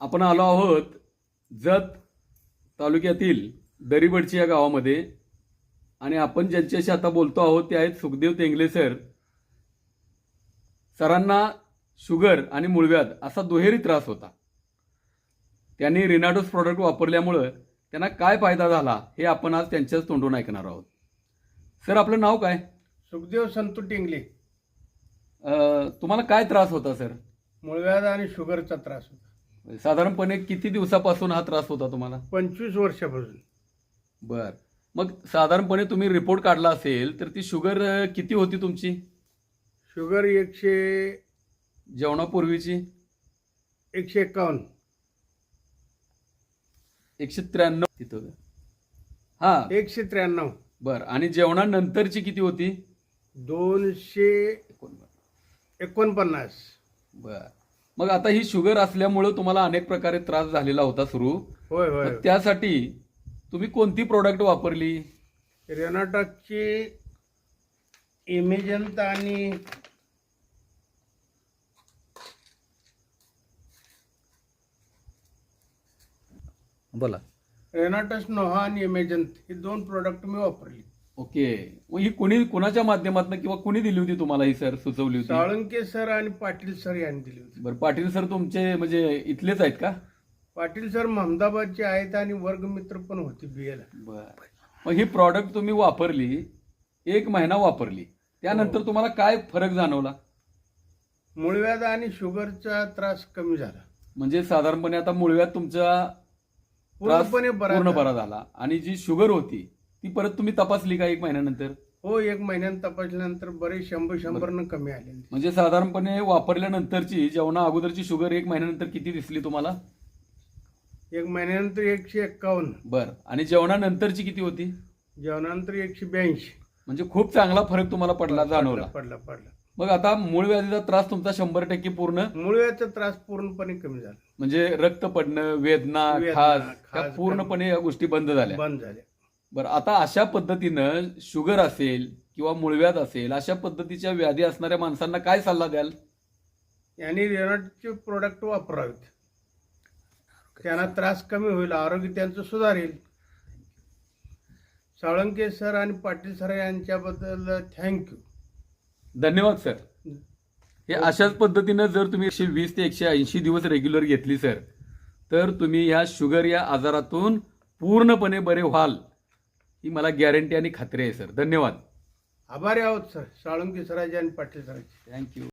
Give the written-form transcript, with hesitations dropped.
आपण आलो आहोत जत तालुक्यातील दरीबडची या गावामध्ये आणि आपण ज्यांच्याशी आता बोलतो आहोत ते आहेत सुखदेव तेंगले सर. सरांना शुगर आणि मूळव्याध असा दुहेरी त्रास होता. त्यांनी रिनाडोस प्रॉडक्ट वापरल्यामुळं त्यांना काय फायदा झाला हे आपण आज त्यांच्याच तोंडून ऐकणार आहोत. सर, आपलं नाव काय? सुखदेव संतू टेंगले. तुम्हाला काय त्रास होता सर? मूळव्याध आणि शुगरचा त्रास होता. साधारणपणे किती दिवसापासून हा त्रास होता तुम्हाला? 25 वर्षापासून. बर, मग साधारणपणे तुम्ही रिपोर्ट काढला असेल तर ती शुगर किती होती तुमची? शुगर 100, जेवणापूर्वीची 151, 193 तिथं. हा, 193. बर, आणि जेवणानंतरची किती होती? 249. बर, मग आता ही शुगर असल्यामुळं तुम्हाला अनेक प्रकारे त्रास झालेला होता सुरू. होय होय. मग त्यासाठी तुम्ही कोणती प्रोडक्ट वापरली? रेनाटॉकची इमेजंत आणि बोला. रेनाटॉस नोहा आणि इमेजंत ही 2 प्रोडक्ट मी वापरली. ओके, मग ही कुणाच्या माध्यमातून किंवा कुणी दिली होती तुम्हाला ही सर, सुचवली होती? साळुंके सर आणि पाटील सर यांनी दिली होती. बरं, पाटील सर तुमचे म्हणजे इथलेच आहेत का? पाटील सर महमदाबादचे आहेत आणि वर्गमित्र पण होते बीएला. बर, मग ही प्रॉडक्ट तुम्ही वापरली, 1 महिना वापरली, त्यानंतर तुम्हाला काय फरक जाणवला? मूळव्याध आणि शुगरचा त्रास कमी झाला. म्हणजे साधारणपणे आता मूळव्याध तुमचा पूर्णपणे पूर्ण बरा झाला आणि जी शुगर होती ती परत तुम्ही तपासली का 1 महिन्यानंतर? हो, 1 महिन्यानं तपासल्यानंतर बरेच 100 कमी आले. म्हणजे साधारणपणे वापरल्यानंतरची जेवणा अगोदरची शुगर 1 महिन्यानंतर किती दिसली तुम्हाला? 1 महिन्यानंतर 151. बर, आणि जेवणानंतरची किती होती? जेवणानंतर 182. म्हणजे खूप चांगला फरक तुम्हाला जाणवला. पडला. मग आता मूळव्याधीचा त्रास तुमचा 100% पूर्ण, मूळव्याधीचा त्रास पूर्णपणे कमी झाला. म्हणजे रक्त पडणं, वेदना, खाज ह्या पूर्णपणे या गोष्टी बंद झाल्या. बरं, आता अशा पद्धतीनं शुगर असेल किंवा मूळव्याध असेल अशा पद्धतीच्या व्याधी असणाऱ्या माणसांना काय सल्ला द्याल? यांनी रेनाटचे प्रोडक्ट वापरावेत. त्यांना त्रास कमी होईल, आरोग्य त्यांचं सुधारेल. साळुंके सर आणि पाटील सर यांच्याबद्दल थँक्यू. धन्यवाद सर. हे अशाच पद्धतीनं जर तुम्ही 120 ते 180 दिवस रेग्युलर घेतली सर, तर तुम्ही ह्या शुगर या आजारातून पूर्णपणे बरे व्हाल, ही मला गॅरंटी आणि खात्री आहे सर. धन्यवाद. आभारी आहोत सर, साळुंके सरांचे आणि पाटील सरांचे. थँक्यू.